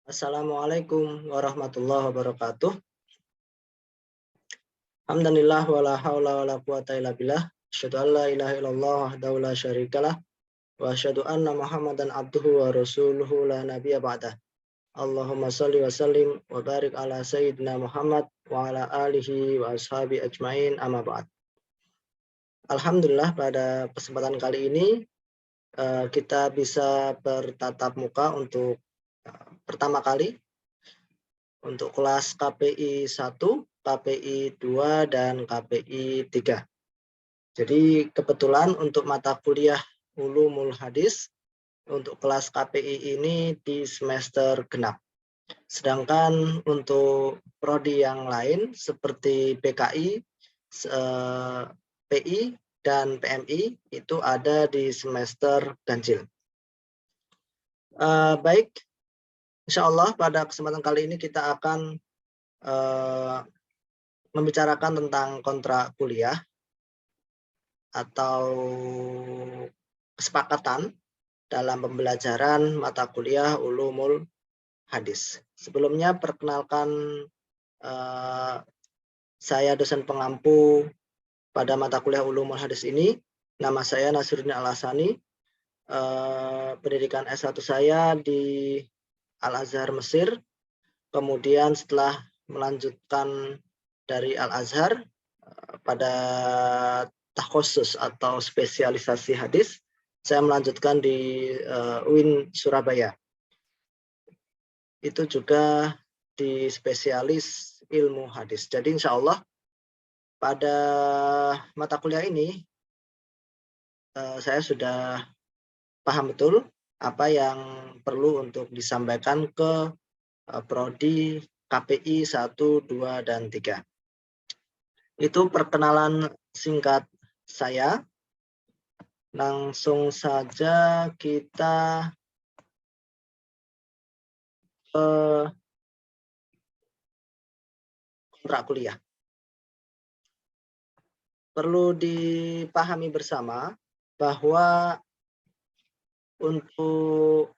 Assalamualaikum warahmatullahi wabarakatuh. Alhamdulillah wala haula wala quwata illa billah. Asyhadu an la ilaha illallah wahdahu la syarikalah wa asyhadu anna Muhammadan abduhu wa rasuluhu la nabiyya ba'dah. Allahumma shalli wa sallim wa barik ala sayyidina Muhammad wa ala alihi wa ashabi ajmain amma ba'd. Alhamdulillah pada kesempatan kali ini kita bisa bertatap muka untuk pertama kali untuk kelas KPI 1, KPI 2, dan KPI 3. Jadi kebetulan untuk mata kuliah Ulumul Hadis untuk kelas KPI ini di semester genap. Sedangkan untuk prodi yang lain seperti PKI, PI, dan PMI itu ada di semester ganjil. Baik, insya Allah pada kesempatan kali ini kita akan membicarakan tentang kontrak kuliah atau kesepakatan dalam pembelajaran mata kuliah Ulumul Hadis. Sebelumnya perkenalkan saya dosen pengampu pada mata kuliah Ulumul Hadis ini. Nama saya Nasruddin Al-Hasani. Pendidikan S1 saya di Al-Azhar Mesir. Kemudian setelah melanjutkan dari Al-Azhar pada takhusus atau spesialisasi hadis, saya melanjutkan di UIN Surabaya. Itu juga di spesialis ilmu hadis. Jadi insya Allah pada mata kuliah ini saya sudah paham betul apa yang perlu untuk disampaikan ke prodi KPI 1, 2, dan 3. Itu perkenalan singkat saya. Langsung saja kita ke kontrak kuliah. Perlu dipahami bersama bahwa untuk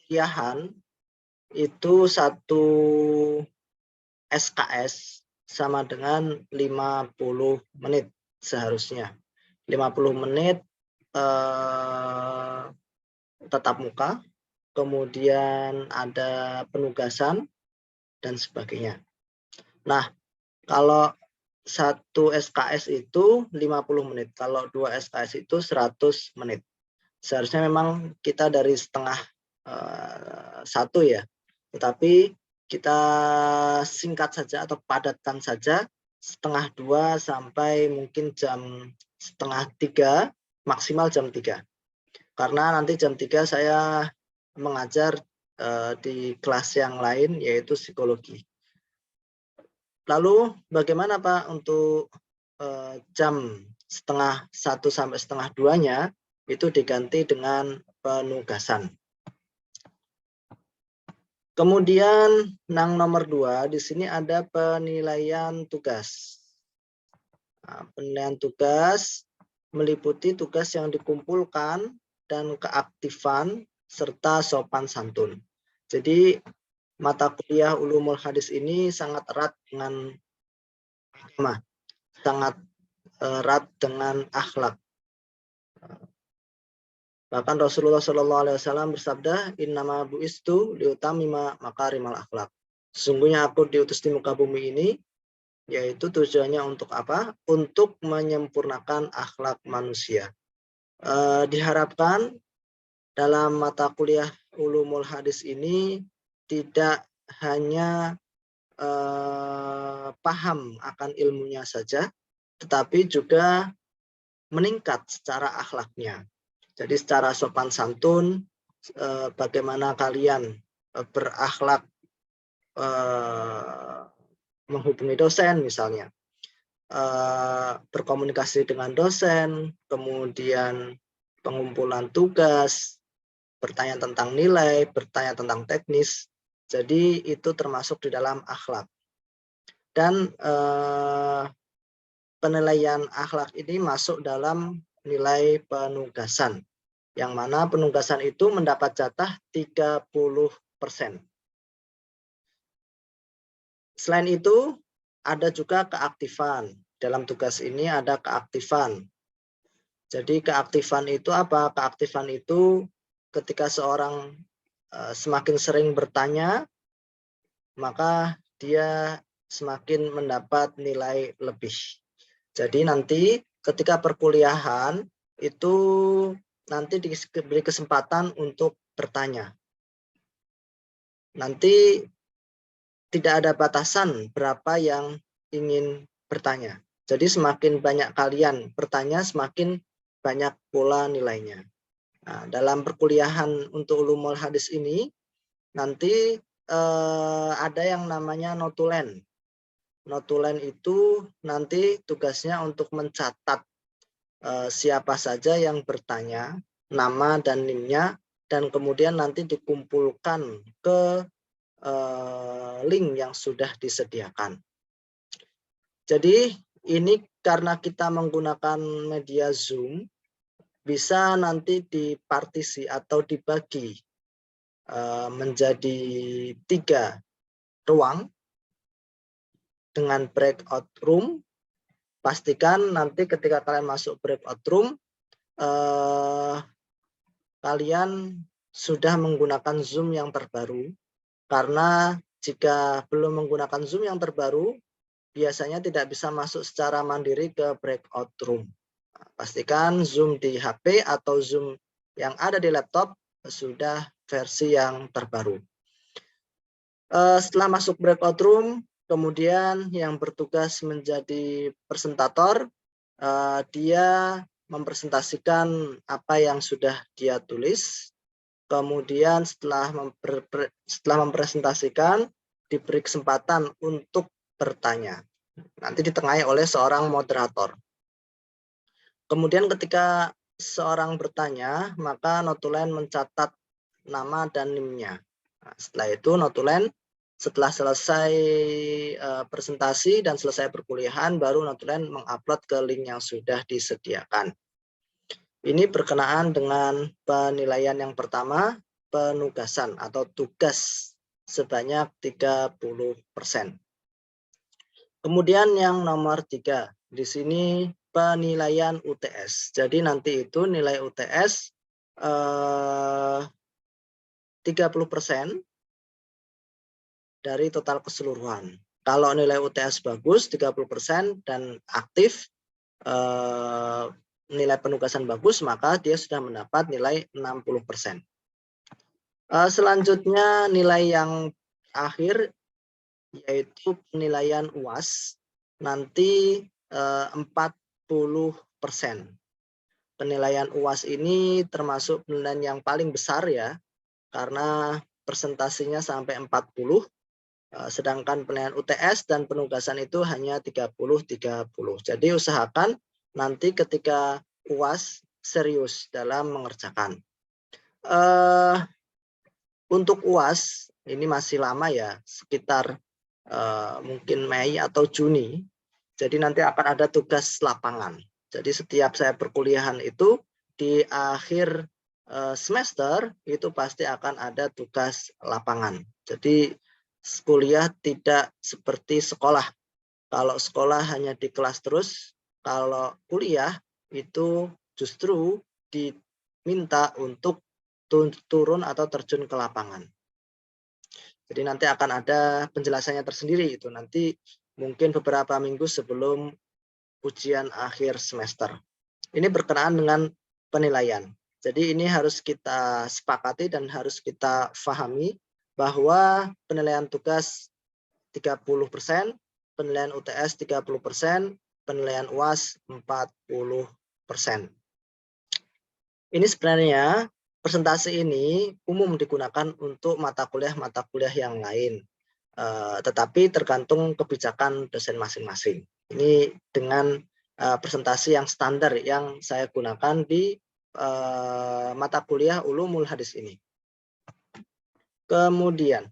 kuliahan itu satu SKS sama dengan 50 menit seharusnya. 50 menit tatap muka, kemudian ada penugasan, dan sebagainya. Nah, kalau satu SKS itu 50 menit, kalau 2 SKS itu 100 menit. Seharusnya memang kita dari setengah satu ya, tetapi kita singkat saja atau padatkan saja setengah 2 sampai mungkin jam setengah 3, maksimal jam 3. Karena nanti jam 3 saya mengajar di kelas yang lain yaitu psikologi. Lalu bagaimana Pak untuk jam setengah 1 sampai setengah 2-nya itu diganti dengan penugasan. Kemudian yang nomor 2 di sini ada penilaian tugas. Nah, penilaian tugas meliputi tugas yang dikumpulkan dan keaktifan serta sopan santun. Jadi mata kuliah Ulumul Hadis ini sangat erat dengan agama, sangat erat dengan akhlak. Bahkan Rasulullah SAW bersabda, "Innama bu'istu liutamima makarimal akhlak." Sesungguhnya aku diutus di muka bumi ini, yaitu tujuannya untuk apa? Untuk menyempurnakan akhlak manusia. Diharapkan dalam mata kuliah Ulumul Hadis ini tidak hanya paham akan ilmunya saja, tetapi juga meningkat secara akhlaknya. Jadi secara sopan santun, bagaimana kalian berakhlak menghubungi dosen misalnya, berkomunikasi dengan dosen, kemudian pengumpulan tugas, bertanya tentang nilai, bertanya tentang teknis. Jadi itu termasuk di dalam akhlak. Dan penilaian akhlak ini masuk dalam nilai penugasan. yang mana penugasan itu mendapat jatah 30%. Selain itu, ada juga keaktifan. Dalam tugas ini ada keaktifan. Jadi keaktifan itu apa? Keaktifan itu ketika seorang semakin sering bertanya, maka dia semakin mendapat nilai lebih. Jadi nanti ketika perkuliahan itu nanti diberi kesempatan untuk bertanya. Nanti tidak ada batasan berapa yang ingin bertanya. Jadi semakin banyak kalian bertanya, semakin banyak pula nilainya. Nah, dalam perkuliahan untuk ulumul hadis ini, nanti ada yang namanya notulen. Notulen itu nanti tugasnya untuk mencatat siapa saja yang bertanya, nama dan NIM-nya, dan kemudian nanti dikumpulkan ke link yang sudah disediakan. Jadi ini karena kita menggunakan media Zoom, bisa nanti dipartisi atau dibagi menjadi 3 ruang dengan breakout room. Pastikan nanti ketika kalian masuk breakout room, kalian sudah menggunakan Zoom yang terbaru. Karena jika belum menggunakan Zoom yang terbaru, biasanya tidak bisa masuk secara mandiri ke breakout room. Pastikan Zoom di HP atau Zoom yang ada di laptop sudah versi yang terbaru. Setelah masuk breakout room, kemudian yang bertugas menjadi presentator, dia mempresentasikan apa yang sudah dia tulis. Kemudian setelah mempresentasikan, diberi kesempatan untuk bertanya. Nanti ditengahi oleh seorang moderator. Kemudian ketika seorang bertanya, maka notulen mencatat nama dan NIM-nya. Nah, setelah itu notulen setelah selesai presentasi dan selesai perkuliahan, baru notulen mengupload ke link yang sudah disediakan. Ini berkenaan dengan penilaian yang pertama, penugasan atau tugas sebanyak 30%. Kemudian yang nomor 3, di sini penilaian UTS. Jadi nanti itu nilai UTS 30% dari total keseluruhan. Kalau nilai UTS bagus 30% dan aktif nilai penugasan bagus, maka dia sudah mendapat nilai 60%. Selanjutnya nilai yang akhir yaitu penilaian UAS, nanti 40%. Penilaian UAS ini termasuk penilaian yang paling besar ya, karena presentasinya sampai 40, sedangkan penilaian UTS dan penugasan itu hanya 30-30. Jadi usahakan nanti ketika UAS serius dalam mengerjakan. Untuk UAS ini masih lama ya, sekitar mungkin Mei atau Juni. Jadi nanti akan ada tugas lapangan. Jadi setiap saya perkuliahan itu di akhir semester itu pasti akan ada tugas lapangan. Jadi kuliah tidak seperti sekolah. Kalau sekolah hanya di kelas terus, kalau kuliah itu justru diminta untuk turun atau terjun ke lapangan. Jadi nanti akan ada penjelasannya tersendiri itu nanti mungkin beberapa minggu sebelum ujian akhir semester. Ini berkenaan dengan penilaian. Jadi ini harus kita sepakati dan harus kita pahami bahwa penilaian tugas 30%, penilaian UTS 30%, penilaian UAS 40%. Ini sebenarnya presentasi ini umum digunakan untuk mata kuliah yang lain. Tetapi tergantung kebijakan dosen masing-masing. Ini dengan presentasi yang standar yang saya gunakan di mata kuliah Ulumul Hadis ini. Kemudian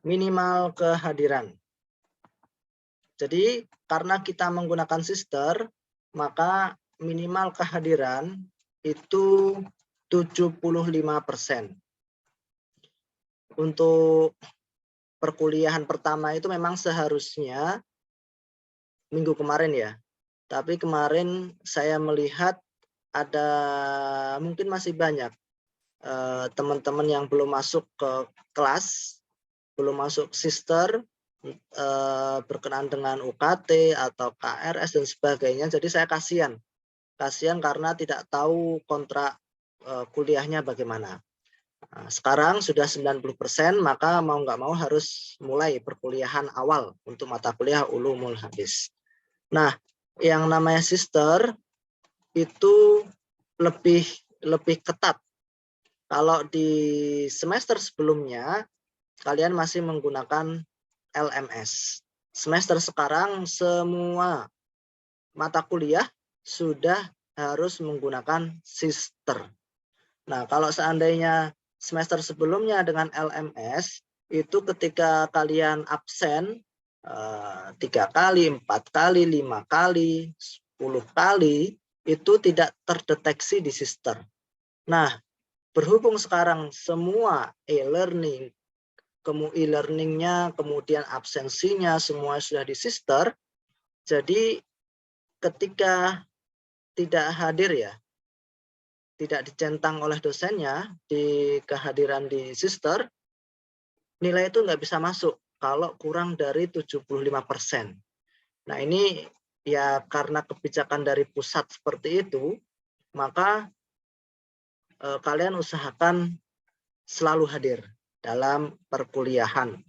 minimal kehadiran. Jadi karena kita menggunakan sister, maka minimal kehadiran itu 75%. Untuk perkuliahan pertama itu memang seharusnya minggu kemarin ya. Tapi kemarin saya melihat ada mungkin masih banyak teman-teman yang belum masuk ke kelas, belum masuk sister, berkenaan dengan UKT atau KRS dan sebagainya. Jadi saya kasihan karena tidak tahu kontrak kuliahnya bagaimana. Nah, sekarang sudah 90%, maka mau nggak mau harus mulai perkuliahan awal untuk mata kuliah Ulumul Hadis. Nah, yang namanya sister itu lebih ketat. Kalau di semester sebelumnya kalian masih menggunakan LMS. Semester sekarang semua mata kuliah sudah harus menggunakan sister. Nah, kalau seandainya semester sebelumnya dengan LMS, itu ketika kalian absen 3 kali, 4 kali, 5 kali, 10 kali, itu tidak terdeteksi di sister. Nah, berhubung sekarang semua e-learning, e-learningnya, kemudian absensinya, semua sudah di sister, jadi ketika tidak hadir ya, tidak dicentang oleh dosennya di kehadiran di sister, nilai itu nggak bisa masuk kalau kurang dari 75%. Nah ini ya karena kebijakan dari pusat seperti itu, maka kalian usahakan selalu hadir dalam perkuliahan.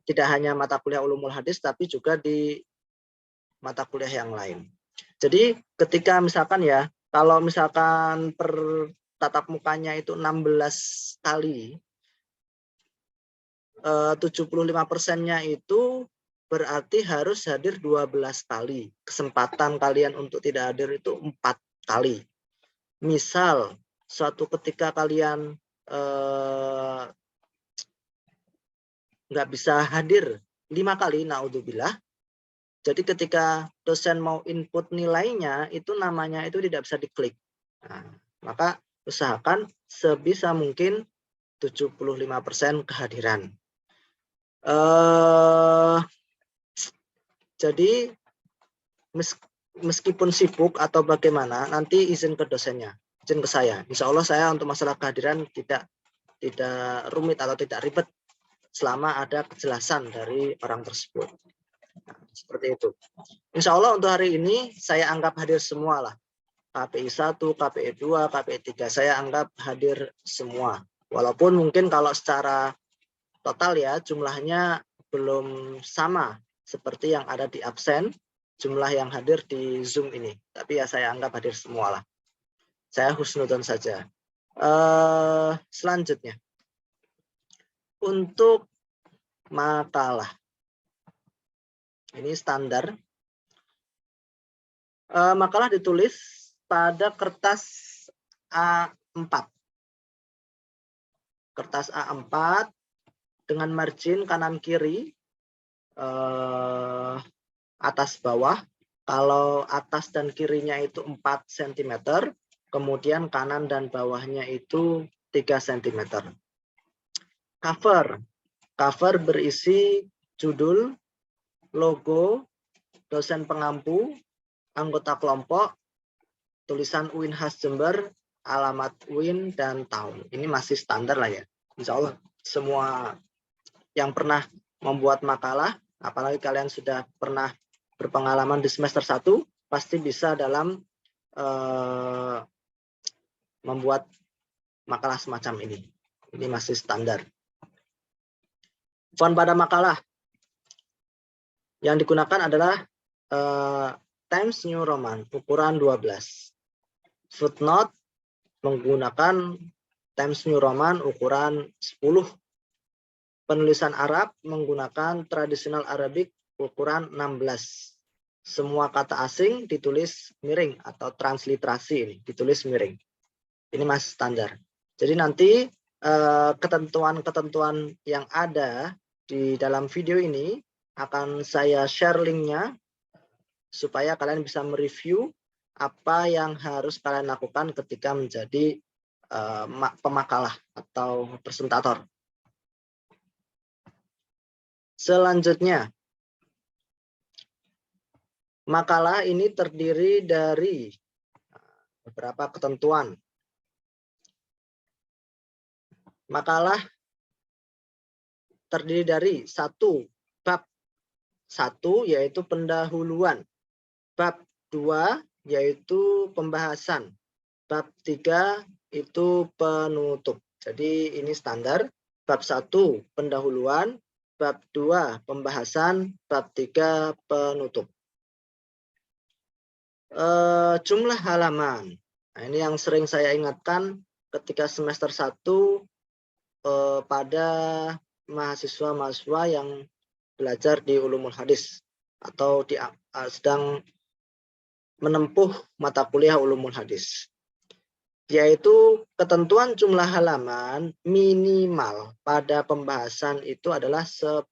Tidak hanya mata kuliah Ulumul Hadis, tapi juga di mata kuliah yang lain. Jadi ketika misalkan ya, kalau misalkan per tatap mukanya itu 16 kali, 75%-nya itu berarti harus hadir 12 kali. Kesempatan kalian untuk tidak hadir itu 4 kali. Misal, suatu ketika kalian nggak bisa hadir 5 kali, naudzubillah. Jadi ketika dosen mau input nilainya, itu namanya itu tidak bisa diklik. Nah, maka usahakan sebisa mungkin 75% kehadiran. Jadi meskipun sibuk atau bagaimana, nanti izin ke dosennya, izin ke saya. Insya Allah saya untuk masalah kehadiran tidak rumit atau tidak ribet selama ada kejelasan dari orang tersebut. Nah, seperti itu. Insya Allah untuk hari ini saya anggap hadir semua lah. KPI 1, KPI 2, KPI 3 saya anggap hadir semua. Walaupun mungkin kalau secara total ya jumlahnya belum sama seperti yang ada di absen, jumlah yang hadir di Zoom ini. Tapi ya saya anggap hadir semua lah. Saya husnudon saja. Selanjutnya. Untuk makalah. Ini standar. Makalah ditulis pada kertas A4. Kertas A4 dengan margin kanan kiri atas bawah. Kalau atas dan kirinya itu 4 cm, kemudian kanan dan bawahnya itu 3 cm. Cover berisi judul, logo, dosen pengampu, anggota kelompok, tulisan UIN khas Jember, alamat UIN, dan tahun. Ini masih standar lah ya. Insya Allah semua yang pernah membuat makalah, apalagi kalian sudah pernah berpengalaman di semester 1, pasti bisa dalam membuat makalah semacam ini. Ini masih standar. Font pada makalah yang digunakan adalah Times New Roman ukuran 12. Footnote menggunakan Times New Roman ukuran 10. Penulisan Arab menggunakan Traditional Arabic ukuran 16. Semua kata asing ditulis miring atau transliterasi ini ditulis miring. Ini masih standar. Jadi nanti ketentuan-ketentuan yang ada di dalam video ini akan saya share linknya supaya kalian bisa mereview apa yang harus kalian lakukan ketika menjadi pemakalah atau presentator. Selanjutnya, makalah ini terdiri dari beberapa ketentuan. Makalah terdiri dari bab 1 yaitu pendahuluan, bab 2 yaitu pembahasan, bab 3 itu penutup. Jadi ini standar, bab 1 pendahuluan, bab 2 pembahasan, bab 3 penutup. Jumlah halaman. Nah, ini yang sering saya ingatkan ketika semester 1 pada mahasiswa-mahasiswa yang belajar di Ulumul Hadis atau sedang menempuh mata kuliah Ulumul Hadis. Yaitu ketentuan jumlah halaman minimal pada pembahasan itu adalah 10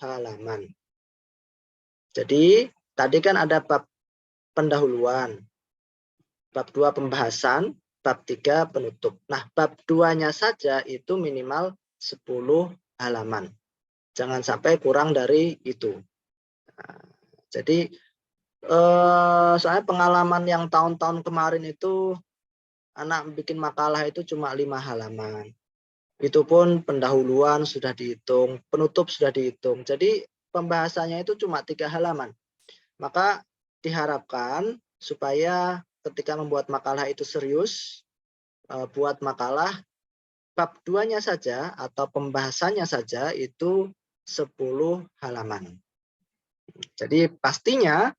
halaman. Jadi tadi kan ada bab pendahuluan, bab 2 pembahasan, bab 3 penutup. Nah, bab 2-nya saja itu minimal 10 halaman. Jangan sampai kurang dari itu. Nah, jadi saya pengalaman yang tahun-tahun kemarin itu anak bikin makalah itu cuma 5 halaman. Itu pun pendahuluan sudah dihitung, penutup sudah dihitung. Jadi pembahasannya itu cuma 3 halaman. Maka diharapkan supaya ketika membuat makalah itu serius, buat makalah bab 2-nya saja atau pembahasannya saja itu 10 halaman. Jadi pastinya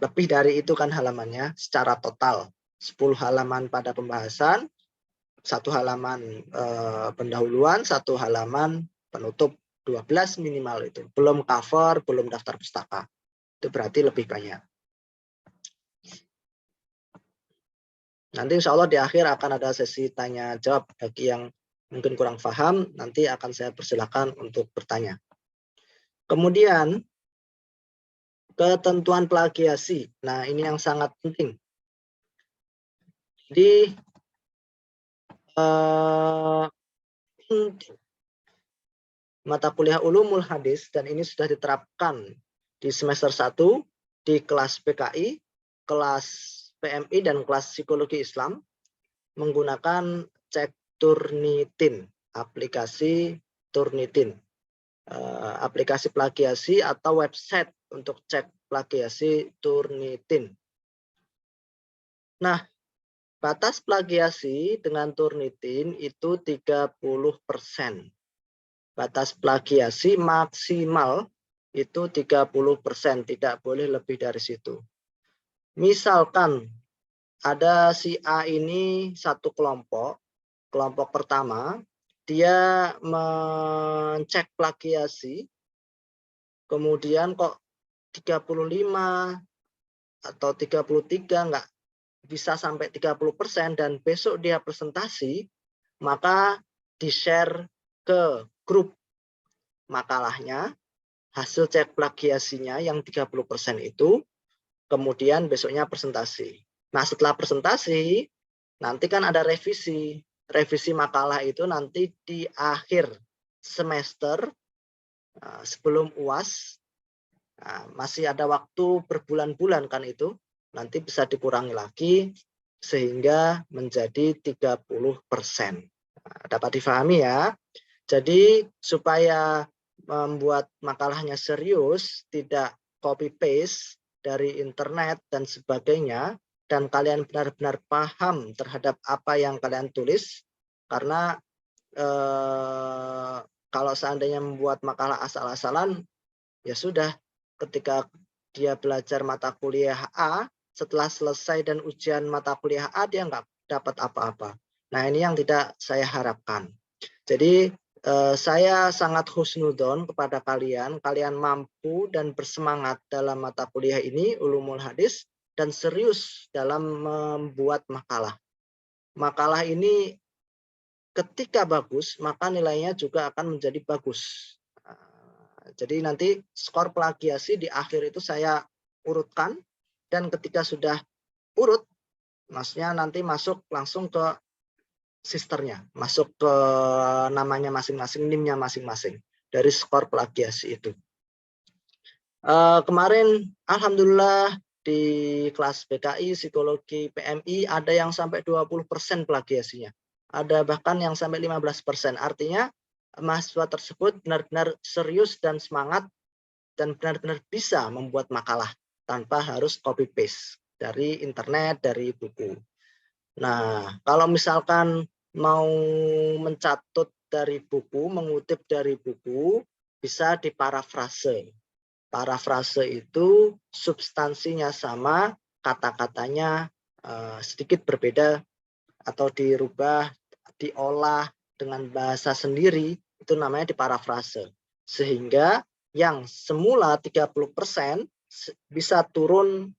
lebih dari itu kan halamannya secara total. 10 halaman pada pembahasan, 1 halaman pendahuluan, 1 halaman penutup, 12 minimal itu. Belum cover, belum daftar pustaka. Itu berarti lebih banyak. Nanti insya Allah di akhir akan ada sesi tanya jawab bagi yang mungkin kurang paham, nanti akan saya persilakan untuk bertanya. Kemudian ketentuan plagiasi. Nah, ini yang sangat penting. Di mata kuliah Ulumul Hadis, dan ini sudah diterapkan di semester 1 di kelas PKI, kelas PMI, dan kelas Psikologi Islam menggunakan cek Turnitin, aplikasi Turnitin, aplikasi plagiasi atau website untuk cek plagiasi Turnitin. Nah, batas plagiasi dengan Turnitin itu 30%. Batas plagiasi maksimal itu 30%, tidak boleh lebih dari situ. Misalkan ada si A ini satu kelompok pertama, dia mencek plagiasi, kemudian kok 35 atau 33 nggak bisa sampai 30% dan besok dia presentasi, maka di-share ke grup makalahnya, hasil cek plagiasinya yang 30% itu, kemudian besoknya presentasi. Nah, setelah presentasi, nanti kan ada revisi. Revisi makalah itu nanti di akhir semester, sebelum UAS, masih ada waktu berbulan-bulan kan itu, nanti bisa dikurangi lagi, sehingga menjadi 30%. Dapat difahami ya? Jadi supaya membuat makalahnya serius, tidak copy-paste dari internet dan sebagainya, dan kalian benar-benar paham terhadap apa yang kalian tulis, karena kalau seandainya membuat makalah asal-asalan, ya sudah, ketika dia belajar mata kuliah A, setelah selesai dan ujian mata kuliah A, dia nggak dapat apa-apa. Nah, ini yang tidak saya harapkan. Jadi saya sangat husnudon kepada kalian mampu dan bersemangat dalam mata kuliah ini, Ulumul Hadis, dan serius dalam membuat makalah. Makalah ini ketika bagus, maka nilainya juga akan menjadi bagus. Jadi nanti skor plagiasi di akhir itu saya urutkan, dan ketika sudah urut, maksudnya nanti masuk langsung ke sisternya, masuk ke namanya masing-masing, NIM-nya masing-masing dari skor plagiasi itu. Kemarin alhamdulillah di kelas PKI psikologi PMI ada yang sampai 20% plagiasinya. Ada bahkan yang sampai 15%. Artinya mahasiswa tersebut benar-benar serius dan semangat dan benar-benar bisa membuat makalah tanpa harus copy paste dari internet, dari buku. Nah, kalau misalkan mau mencatut dari buku, mengutip dari buku, bisa diparafrase. Parafrase itu substansinya sama, kata-katanya sedikit berbeda atau dirubah, diolah dengan bahasa sendiri, itu namanya diparafrase. Sehingga yang semula 30% bisa turun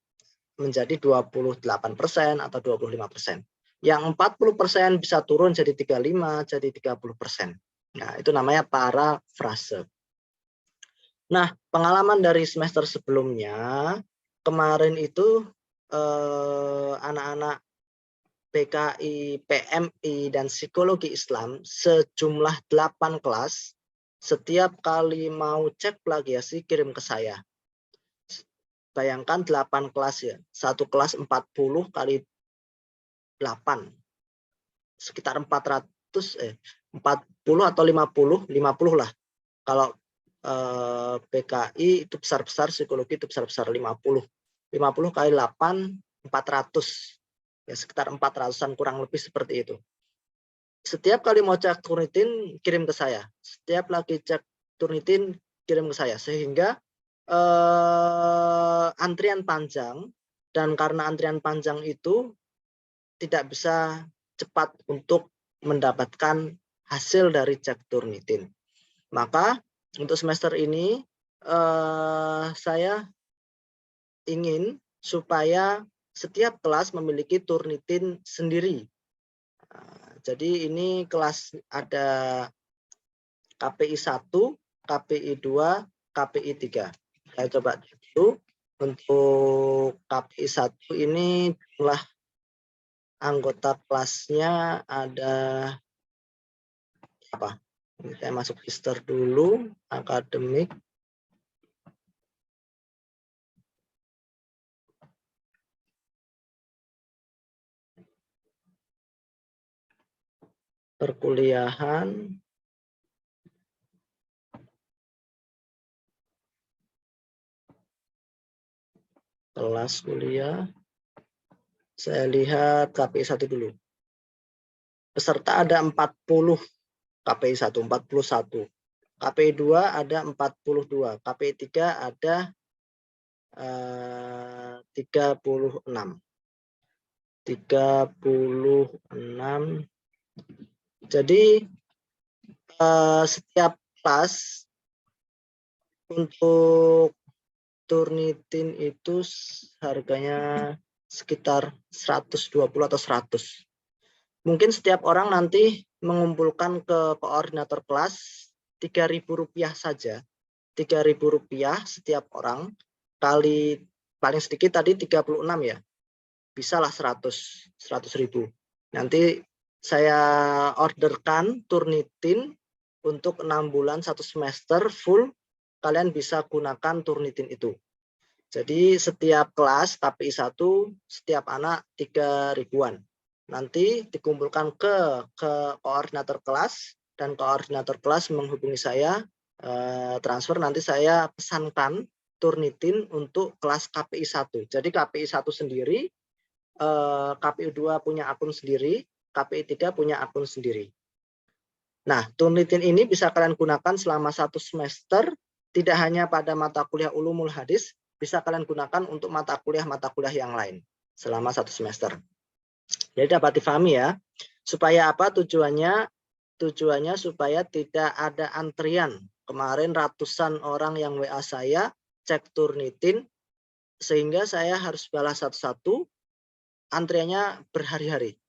menjadi 28% atau 25%. Yang 40% bisa turun jadi 35, jadi 30%. Nah, itu namanya parafrase. Nah, pengalaman dari semester sebelumnya, kemarin itu anak-anak PKI, PMI, dan Psikologi Islam sejumlah 8 kelas, setiap kali mau cek plagiasi kirim ke saya. Bayangkan 8 kelas ya, satu kelas 40 kali 8, sekitar 40 atau 50 lah. Kalau PKI itu besar-besar, psikologi itu besar-besar 50 kali 8, 400. Ya, sekitar 400-an kurang lebih seperti itu. Setiap kali mau cek Turnitin, kirim ke saya. Setiap lagi cek Turnitin, kirim ke saya. Sehingga antrian panjang, dan karena antrian panjang itu tidak bisa cepat untuk mendapatkan hasil dari cek Turnitin. Maka untuk semester ini saya ingin supaya setiap kelas memiliki Turnitin sendiri. Jadi ini kelas ada KPI 1, KPI 2, KPI 3. Saya coba dulu untuk KPI 1 ini jumlah anggota kelasnya ada apa? Ini saya masuk register dulu, akademik. Perkuliahan, kelas kuliah, saya lihat KPI 1 dulu. Peserta ada 40 KPI 1, 41. KPI 2 ada 42. KPI 3 ada 36. 36. Jadi setiap kelas untuk Turnitin itu harganya sekitar 120 atau 100. Mungkin setiap orang nanti mengumpulkan ke koordinator kelas Rp3.000 saja. Rp3.000 setiap orang kali paling sedikit tadi 36 ya. Bisalah 100.000. Nanti saya orderkan Turnitin untuk 6 bulan 1 semester full, kalian bisa gunakan Turnitin itu. Jadi setiap kelas KPI 1 setiap anak 3.000-an. Nanti dikumpulkan ke koordinator kelas, dan koordinator kelas menghubungi saya, transfer, nanti saya pesankan Turnitin untuk kelas KPI 1. Jadi KPI 1 sendiri, KPI 2 punya akun sendiri, KPI 3 punya akun sendiri. Nah, Turnitin ini bisa kalian gunakan selama 1 semester, tidak hanya pada mata kuliah Ulumul Hadis, bisa kalian gunakan untuk mata kuliah yang lain selama 1 semester. Jadi dapat difahami ya. Supaya apa tujuannya? Tujuannya supaya tidak ada antrian. Kemarin ratusan orang yang WA saya cek Turnitin, sehingga saya harus balas satu-satu, antriannya berhari-hari.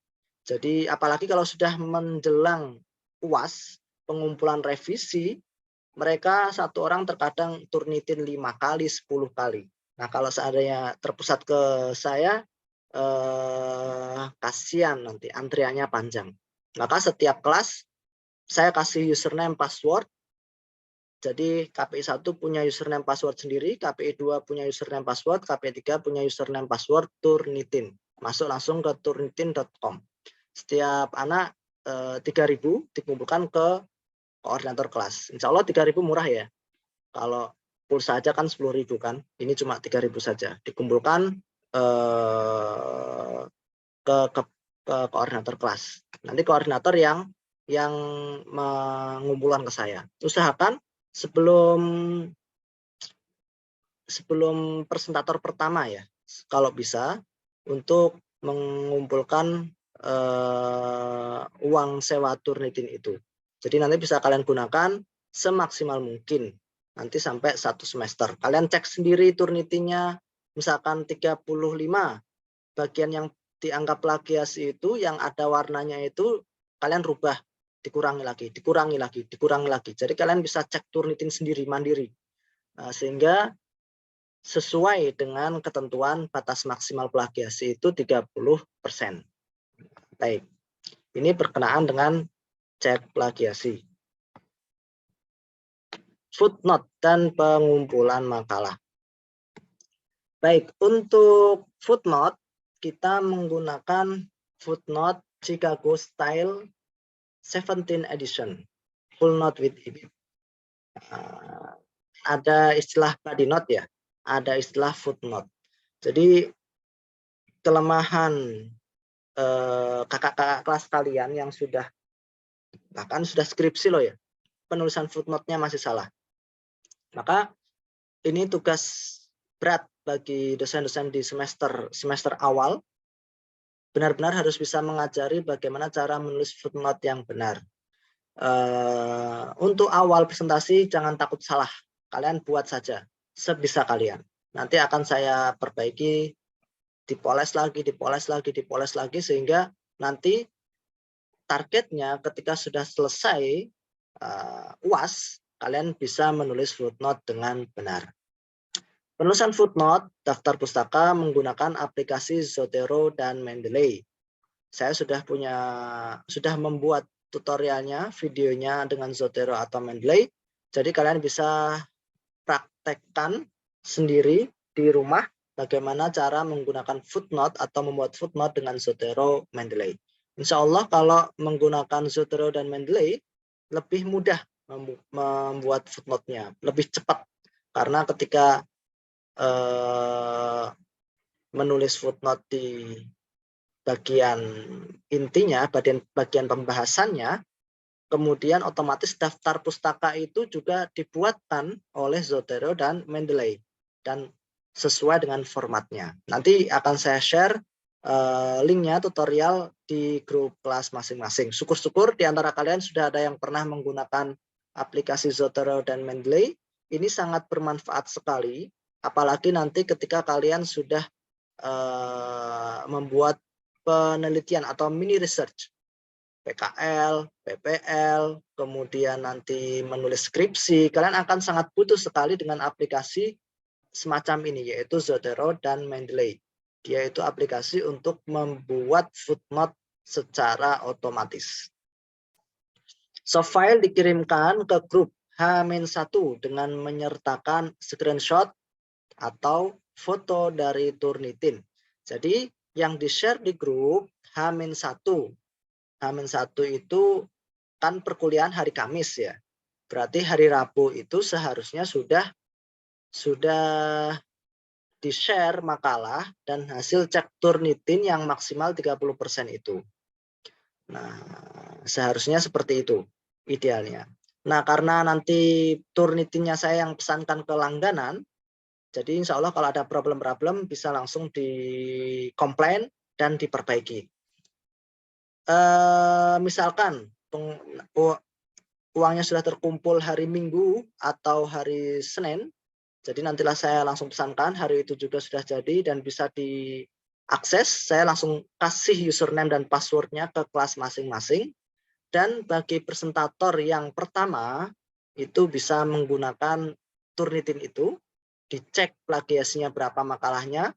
Jadi apalagi kalau sudah menjelang UAS, pengumpulan revisi, mereka satu orang terkadang Turnitin 5 kali, 10 kali. Nah, kalau seandainya terpusat ke saya, kasihan nanti antriannya panjang. Maka setiap kelas saya kasih username password. Jadi KPI 1 punya username password sendiri, KPI 2 punya username password, KPI 3 punya username password Turnitin. Masuk langsung ke turnitin.com. Setiap anak 3.000 dikumpulkan ke koordinator kelas. Insya Allah 3.000 murah ya. Kalau pulsa aja kan 10.000 kan. Ini cuma 3.000 saja. Dikumpulkan ke koordinator kelas. Nanti koordinator yang mengumpulkan ke saya. Usahakan sebelum presentator pertama ya, kalau bisa, untuk mengumpulkan uang sewa Turnitin itu. Jadi nanti bisa kalian gunakan semaksimal mungkin. Nanti sampai 1 semester. Kalian cek sendiri Turnitinnya, misalkan 35, bagian yang dianggap plagiasi itu, yang ada warnanya itu, kalian rubah, dikurangi lagi, dikurangi lagi, dikurangi lagi. Jadi kalian bisa cek Turnitin sendiri, mandiri. Nah, sehingga sesuai dengan ketentuan batas maksimal plagiasi itu 30%. Baik, ini berkenaan dengan cek plagiasi. Footnote dan pengumpulan makalah. Baik, untuk footnote, kita menggunakan footnote Chicago Style 17 Edition, full note with image. Ada istilah body note ya, ada istilah footnote. Jadi kelemahan kakak-kakak kelas kalian yang bahkan sudah skripsi loh ya, penulisan footnote-nya masih salah. Maka ini tugas berat bagi dosen-dosen di semester awal. Benar-benar harus bisa mengajari bagaimana cara menulis footnote yang benar. Untuk awal presentasi jangan takut salah. Kalian buat saja sebisa kalian. Nanti akan saya perbaiki, dipoles lagi, sehingga nanti targetnya ketika sudah selesai UAS, kalian bisa menulis footnote dengan benar. Penulisan footnote daftar pustaka menggunakan aplikasi Zotero dan Mendeley. Saya sudah membuat tutorialnya, videonya dengan Zotero atau Mendeley. Jadi kalian bisa praktekkan sendiri di rumah bagaimana cara menggunakan footnote atau membuat footnote dengan Zotero Mendeley. Insya Allah kalau menggunakan Zotero dan Mendeley lebih mudah membuat footnote-nya, lebih cepat. Karena ketika menulis footnote di bagian intinya, bagian pembahasannya, kemudian otomatis daftar pustaka itu juga dibuatkan oleh Zotero dan Mendeley dan sesuai dengan formatnya. Nanti akan saya share linknya tutorial di grup kelas masing-masing. Syukur-syukur di antara kalian sudah ada yang pernah menggunakan aplikasi Zotero dan Mendeley. Ini sangat bermanfaat sekali, apalagi nanti ketika kalian sudah membuat penelitian atau mini research, PKL, PPL, kemudian nanti menulis skripsi, kalian akan sangat butuh sekali dengan aplikasi semacam ini, yaitu Zotero dan Mendeley. Dia itu aplikasi untuk membuat footnote secara otomatis. Soft file dikirimkan ke grup H-1 dengan menyertakan screenshot atau foto dari Turnitin. Jadi yang di-share di grup H-1. H-1 itu kan perkuliahan hari Kamis ya. Berarti hari Rabu itu seharusnya sudah di-share makalah dan hasil cek Turnitin yang maksimal 30% itu. Nah, seharusnya seperti itu idealnya. Nah, karena nanti Turnitinnya saya yang pesankan ke langganan, jadi insya Allah kalau ada problem-problem bisa langsung di-komplain dan diperbaiki. Misalkan uangnya sudah terkumpul hari Minggu atau hari Senin, jadi nantilah saya langsung pesankan, hari itu juga sudah jadi dan bisa diakses. Saya langsung kasih username dan passwordnya ke kelas masing-masing. Dan bagi presentator yang pertama, itu bisa menggunakan Turnitin itu, dicek plagiasinya berapa makalahnya,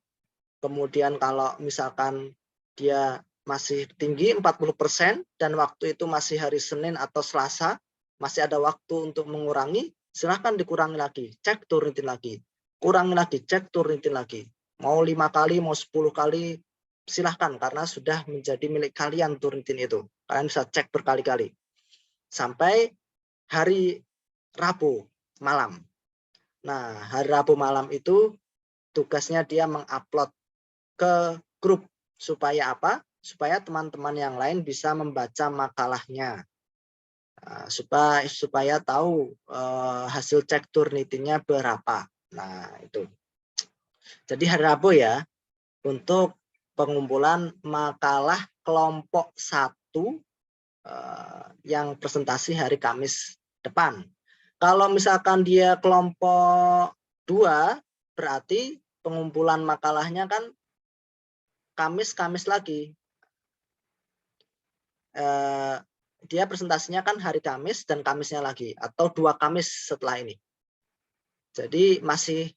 Kemudian kalau misalkan dia masih tinggi 40% dan waktu itu masih hari Senin atau Selasa, masih ada waktu untuk mengurangi, silahkan dikurangi lagi, cek turunin lagi. Kurangi lagi, cek turunin lagi. Mau 5 kali, mau 10 kali, silahkan karena sudah menjadi milik kalian turnitin itu. Kalian bisa cek berkali-kali. Sampai hari Rabu malam. Nah, hari Rabu malam itu tugasnya dia mengupload ke grup. Supaya apa? Supaya teman-teman yang lain bisa membaca makalahnya. Supaya tahu hasil cek Turnitin-nya berapa. Nah, itu. Jadi hari Rabu ya, untuk pengumpulan makalah kelompok 1 yang presentasi hari Kamis depan. Kalau misalkan dia kelompok 2, berarti pengumpulan makalahnya kan Kamis lagi. Dia presentasinya kan hari Kamis dan Kamisnya lagi, atau 2 Kamis setelah ini. Jadi masih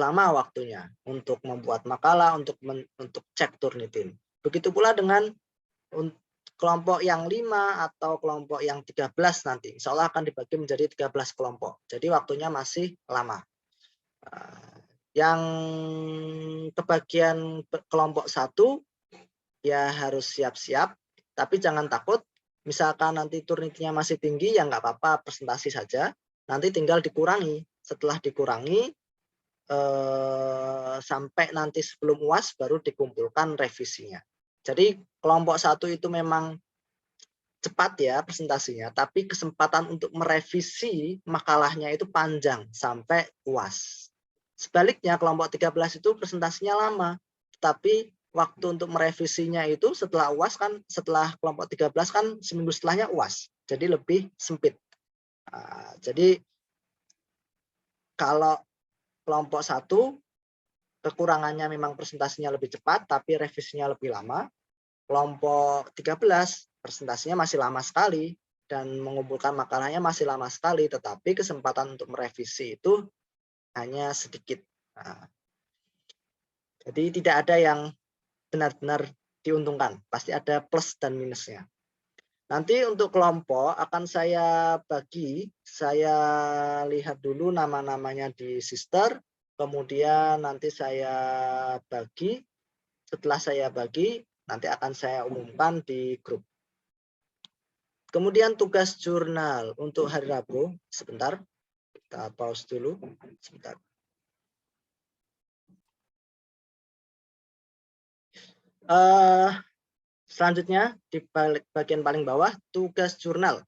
lama waktunya untuk membuat makalah, untuk cek Turnitin. Begitu pula dengan kelompok yang 5 atau kelompok yang 13 nanti. Insya Allah akan dibagi menjadi 13 kelompok. Jadi waktunya masih lama. Yang kebagian kelompok 1 ya harus siap-siap, tapi jangan takut. Misalkan nanti Turnitinnya masih tinggi, ya nggak apa-apa, presentasi saja. Nanti tinggal dikurangi. Setelah dikurangi, sampai nanti sebelum UAS baru dikumpulkan revisinya. Jadi kelompok 1 itu memang cepat ya presentasinya, tapi kesempatan untuk merevisi makalahnya itu panjang sampai UAS. Sebaliknya kelompok 13 itu presentasinya lama, tapi waktu untuk merevisinya itu setelah UAS kan, setelah kelompok 13 kan seminggu setelahnya UAS, jadi lebih sempit. Jadi kalau kelompok 1 kekurangannya memang presentasinya lebih cepat, tapi revisinya lebih lama. Kelompok 13 presentasinya masih lama sekali dan mengumpulkan makalahnya masih lama sekali, tetapi kesempatan untuk merevisi itu hanya sedikit. Jadi tidak ada yang benar-benar diuntungkan, pasti ada plus dan minusnya. Nanti untuk kelompok akan saya bagi, saya lihat dulu nama-namanya di Sister, kemudian nanti saya bagi, setelah saya bagi, nanti akan saya umumkan di grup. Kemudian tugas jurnal untuk hari Rabu, sebentar, kita pause dulu, sebentar. Selanjutnya di bagian paling bawah, tugas jurnal.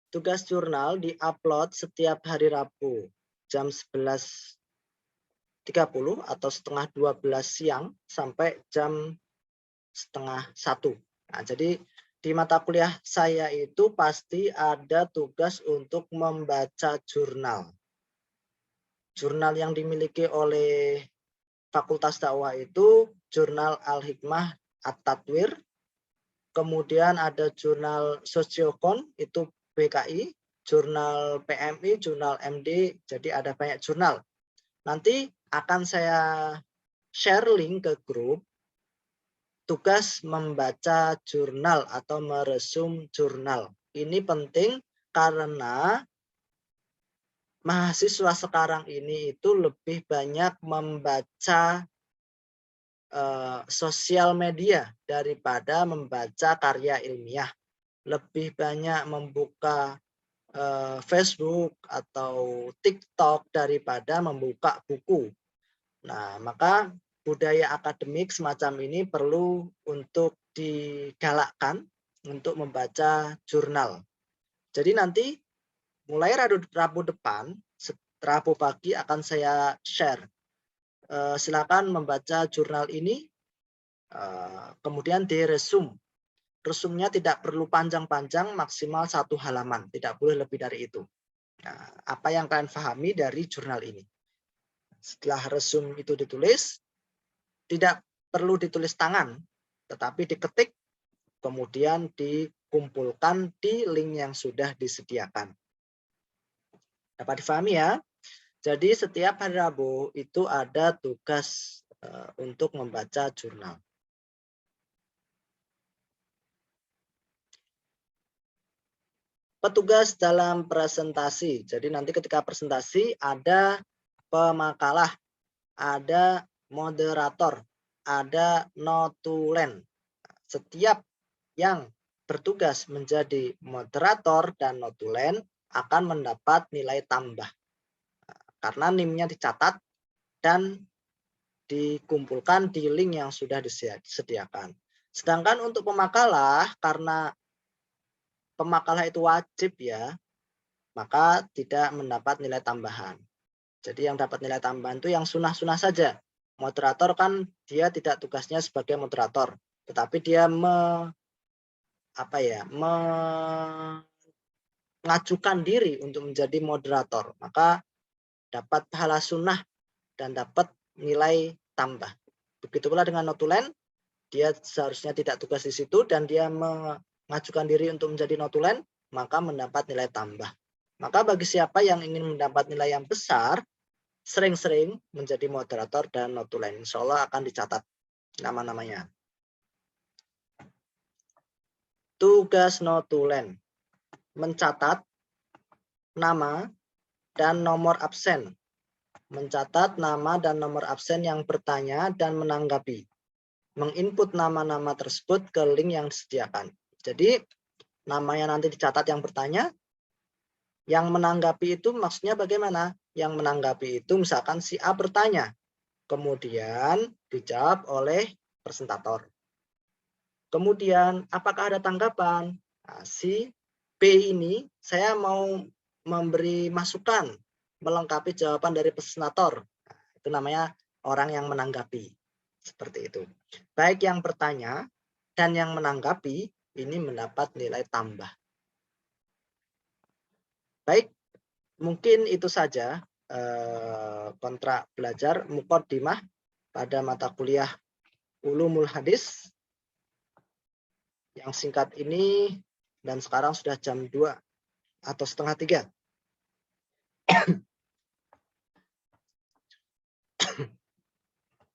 Tugas jurnal diupload setiap hari Rabu jam 11.30 atau setengah 12 siang sampai jam setengah 1. Nah, jadi di mata kuliah saya itu pasti ada tugas untuk membaca jurnal. Jurnal yang dimiliki oleh Fakultas Dakwah itu jurnal Al-Hikmah At-Tatwir, kemudian ada jurnal Sosiokon itu BKI, jurnal PMI, jurnal MD, jadi ada banyak jurnal. Nanti akan saya share link ke grup tugas membaca jurnal atau meresum jurnal. Ini penting karena mahasiswa sekarang ini itu lebih banyak membaca sosial media daripada membaca karya ilmiah. Lebih banyak membuka Facebook atau TikTok daripada membuka buku. Nah, maka budaya akademik semacam ini perlu untuk digalakkan untuk membaca jurnal. Jadi nanti mulai Rabu depan, Rabu pagi akan saya share. Silakan membaca jurnal ini, kemudian diresum. Resumnya tidak perlu panjang-panjang, maksimal 1 halaman, tidak boleh lebih dari itu. Nah, apa yang kalian pahami dari jurnal ini? Setelah resum itu ditulis, tidak perlu ditulis tangan, tetapi diketik, kemudian dikumpulkan di link yang sudah disediakan. Dapat difahami ya? Jadi setiap hari Rabu itu ada tugas untuk membaca jurnal. Petugas dalam presentasi. Jadi nanti ketika presentasi ada pemakalah, ada moderator, ada notulen. Setiap yang bertugas menjadi moderator dan notulen akan mendapat nilai tambah. Karena NIM-nya dicatat dan dikumpulkan di link yang sudah disediakan. Sedangkan untuk pemakalah, karena pemakalah itu wajib ya, maka tidak mendapat nilai tambahan. Jadi yang dapat nilai tambahan itu yang sunah-sunah saja. Moderator kan dia tidak tugasnya sebagai moderator, tetapi dia mengajukan diri untuk menjadi moderator, maka dapat pahala sunnah dan dapat nilai tambah. Begitu pula dengan notulen, dia seharusnya tidak tugas di situ dan dia mengajukan diri untuk menjadi notulen, maka mendapat nilai tambah. Maka bagi siapa yang ingin mendapat nilai yang besar, sering-sering menjadi moderator dan notulen. Insya Allah akan dicatat nama-namanya. Tugas notulen: mencatat nama dan nomor absen. Mencatat nama dan nomor absen yang bertanya dan menanggapi. Menginput nama-nama tersebut ke link yang disediakan. Jadi namanya nanti dicatat yang bertanya, yang menanggapi itu maksudnya bagaimana? Yang menanggapi itu misalkan si A bertanya, kemudian dijawab oleh presentator. Kemudian apakah ada tanggapan? Nah, si B ini saya mau memberi masukan, melengkapi jawaban dari presentator. Nah, itu namanya orang yang menanggapi. Seperti itu. Baik yang bertanya dan yang menanggapi ini mendapat nilai tambah. Baik, mungkin itu saja kontrak belajar muqaddimah pada mata kuliah Ulumul Hadis yang singkat ini, dan sekarang sudah jam 2 atau setengah 3.